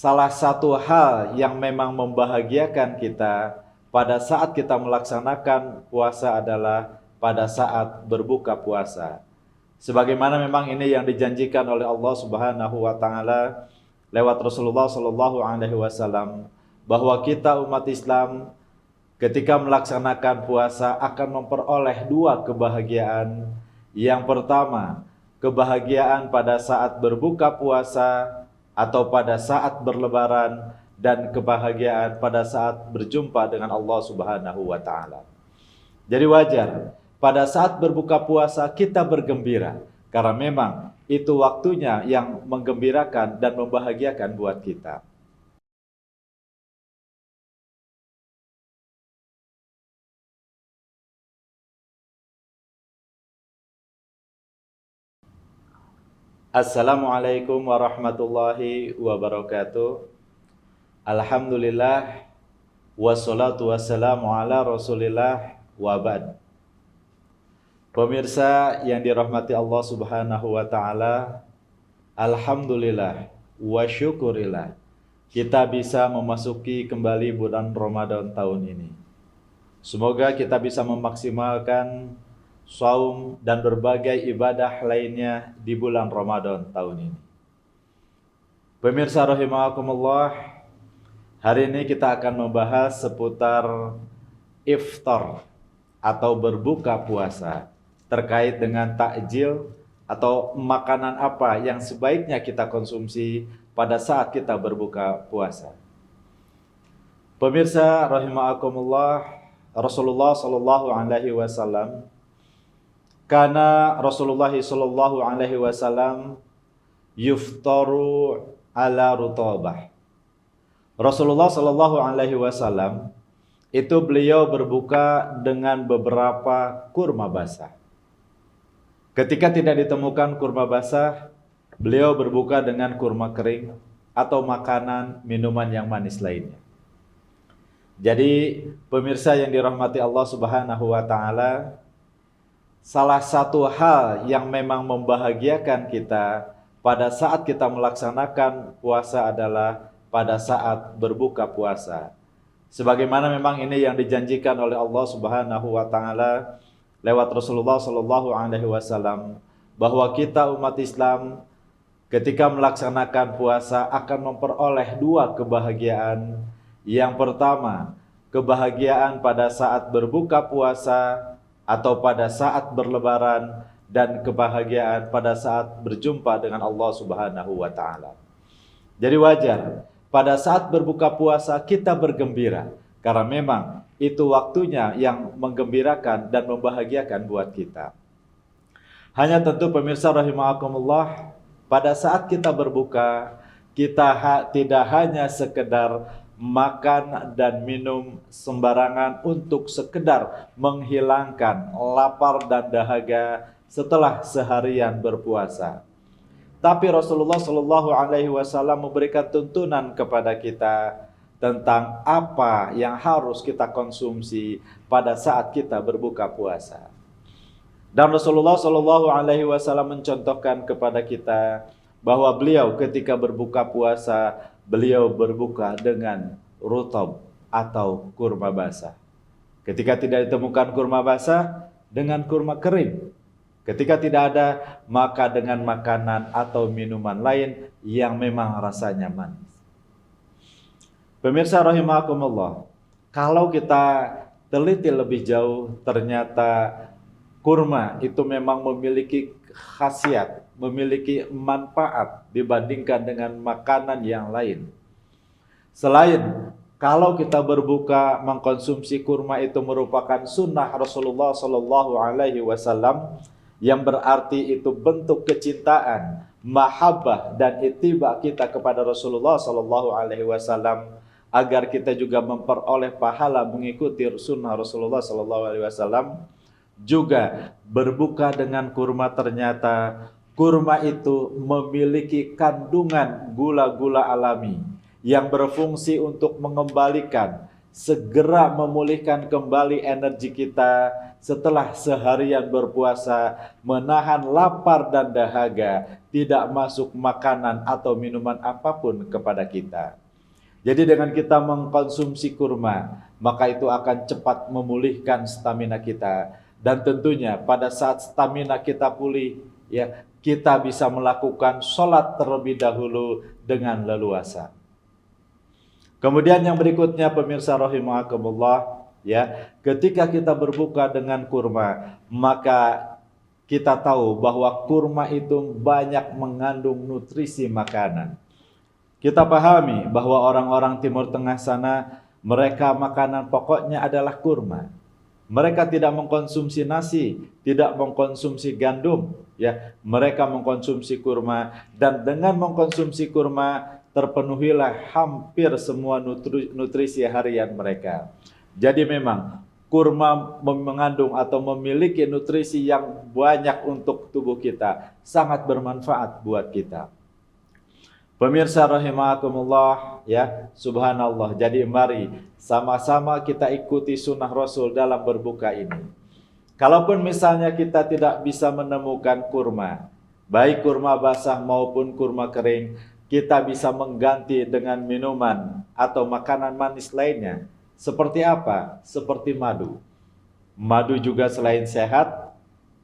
salah satu hal yang memang membahagiakan kita pada saat kita melaksanakan puasa adalah pada saat berbuka puasa. Sebagaimana memang ini yang dijanjikan oleh Allah Subhanahu wa taala lewat Rasulullah sallallahu alaihi wasallam, bahwa kita umat Islam ketika melaksanakan puasa akan memperoleh dua kebahagiaan. Yang pertama, kebahagiaan pada saat berbuka puasa atau pada saat berlebaran, dan kebahagiaan pada saat berjumpa dengan Allah Subhanahu wa taala. Jadi wajar pada saat berbuka puasa kita bergembira, karena memang itu waktunya yang menggembirakan dan membahagiakan buat kita. Assalamualaikum warahmatullahi wabarakatuh. Alhamdulillah, wassalatu wassalamu ala rasulillah, wa ba'd. Pemirsa yang dirahmati Allah Subhanahu wa taala, alhamdulillah wa syukurillah kita bisa memasuki kembali bulan Ramadan tahun ini. Semoga kita bisa memaksimalkan saum dan berbagai ibadah lainnya di bulan Ramadan tahun ini. Pemirsa rahimakumullah, hari ini kita akan membahas seputar iftar atau berbuka puasa, terkait dengan takjil atau makanan apa yang sebaiknya kita konsumsi pada saat kita berbuka puasa. Pemirsa rahimakumullah, Rasulullah sallallahu alaihi wasallam, karena Rasulullah sallallahu alaihi wasallam yuftaru ala rutabah. Rasulullah sallallahu alaihi wasallam itu beliau berbuka dengan beberapa kurma basah. Ketika tidak ditemukan kurma basah, beliau berbuka dengan kurma kering atau makanan minuman yang manis lainnya. Jadi pemirsa yang dirahmati Allah Subhanahu wa taala, salah satu hal yang memang membahagiakan kita pada saat kita melaksanakan puasa adalah pada saat berbuka puasa. Sebagaimana memang ini yang dijanjikan oleh Allah Subhanahu wa taala lewat Rasulullah sallallahu alaihi wasallam, bahwa kita umat Islam ketika melaksanakan puasa akan memperoleh dua kebahagiaan. Yang pertama, kebahagiaan pada saat berbuka puasa atau pada saat berlebaran, dan kebahagiaan pada saat berjumpa dengan Allah Subhanahu wa taala. Jadi wajar pada saat berbuka puasa kita bergembira, karena memang itu waktunya yang menggembirakan dan membahagiakan buat kita. Hanya tentu pemirsa rahimakumullah, pada saat kita berbuka, kita tidak hanya sekedar makan dan minum sembarangan untuk sekedar menghilangkan lapar dan dahaga setelah seharian berpuasa. Tapi Rasulullah Shallallahu Alaihi Wasallam memberikan tuntunan kepada kita tentang apa yang harus kita konsumsi pada saat kita berbuka puasa. Dan Rasulullah Shallallahu Alaihi Wasallam mencontohkan kepada kita bahwa beliau ketika berbuka puasa, beliau berbuka dengan rutab atau kurma basah. Ketika tidak ditemukan kurma basah, dengan kurma kering. Ketika tidak ada, maka dengan makanan atau minuman lain yang memang rasanya manis. Pemirsa rahimakumullah, kalau kita teliti lebih jauh, ternyata kurma itu memang memiliki khasiat, memiliki manfaat dibandingkan dengan makanan yang lain. Selain kalau kita berbuka mengkonsumsi kurma itu merupakan sunnah Rasulullah Sallallahu Alaihi Wasallam, yang berarti itu bentuk kecintaan, mahabbah dan ittiba kita kepada Rasulullah Sallallahu Alaihi Wasallam, agar kita juga memperoleh pahala mengikuti sunnah Rasulullah Sallallahu Alaihi Wasallam. Juga berbuka dengan kurma, ternyata kurma itu memiliki kandungan gula-gula alami yang berfungsi untuk mengembalikan, segera memulihkan kembali energi kita setelah seharian berpuasa, menahan lapar dan dahaga tidak masuk makanan atau minuman apapun kepada kita. Jadi dengan kita mengkonsumsi kurma, maka itu akan cepat memulihkan stamina kita. Dan tentunya pada saat stamina kita pulih, ya, kita bisa melakukan sholat terlebih dahulu dengan leluasa. Kemudian yang berikutnya pemirsa rahimakumullah, ya, ketika kita berbuka dengan kurma, maka kita tahu bahwa kurma itu banyak mengandung nutrisi makanan. Kita pahami bahwa orang-orang Timur Tengah sana, mereka makanan pokoknya adalah kurma. Mereka tidak mengkonsumsi nasi, tidak mengkonsumsi gandum, ya. Mereka mengkonsumsi kurma, dan dengan mengkonsumsi kurma terpenuhilah hampir semua nutrisi harian mereka. Jadi memang kurma mengandung atau memiliki nutrisi yang banyak untuk tubuh kita, sangat bermanfaat buat kita. Pemirsa rahimakumullah, ya, subhanallah. Jadi mari sama-sama kita ikuti sunnah Rasul dalam berbuka ini. Kalaupun misalnya kita tidak bisa menemukan kurma, baik kurma basah maupun kurma kering, kita bisa mengganti dengan minuman atau makanan manis lainnya. Seperti apa? Seperti madu. Madu juga selain sehat,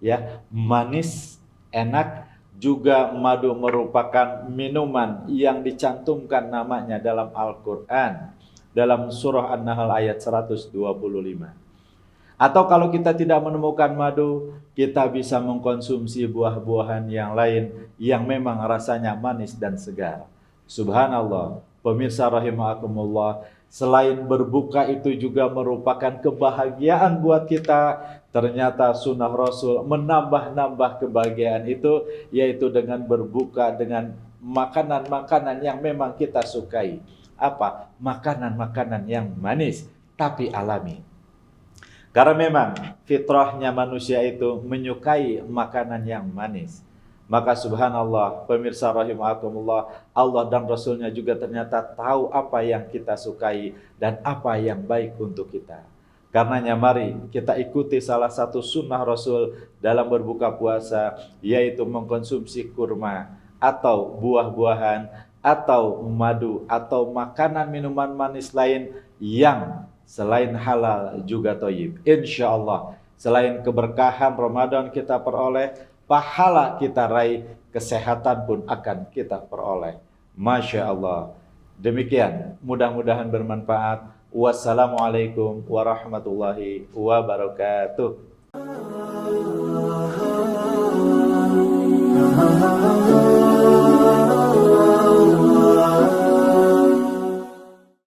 ya, manis, enak. Juga madu merupakan minuman yang dicantumkan namanya dalam Al-Quran, dalam surah An-Nahl ayat 125. Atau kalau kita tidak menemukan madu, kita bisa mengkonsumsi buah-buahan yang lain yang memang rasanya manis dan segar. Subhanallah, pemirsa rahimakumullah, selain berbuka itu juga merupakan kebahagiaan buat kita. Ternyata sunnah Rasul menambah-nambah kebahagiaan itu, yaitu dengan berbuka dengan makanan-makanan yang memang kita sukai. Apa? Makanan-makanan yang manis tapi alami. Karena memang fitrahnya manusia itu menyukai makanan yang manis. Maka subhanallah, pemirsa rahimakumullah, Allah dan Rasulnya juga ternyata tahu apa yang kita sukai dan apa yang baik untuk kita. Karenanya mari kita ikuti salah satu sunnah Rasul dalam berbuka puasa, yaitu mengkonsumsi kurma atau buah-buahan atau madu atau makanan minuman manis lain yang selain halal juga thayyib. Insya Allah selain keberkahan Ramadan kita peroleh, pahala kita raih, kesehatan pun akan kita peroleh. Masya Allah. Demikian, mudah-mudahan bermanfaat. Wassalamualaikum warahmatullahi wabarakatuh.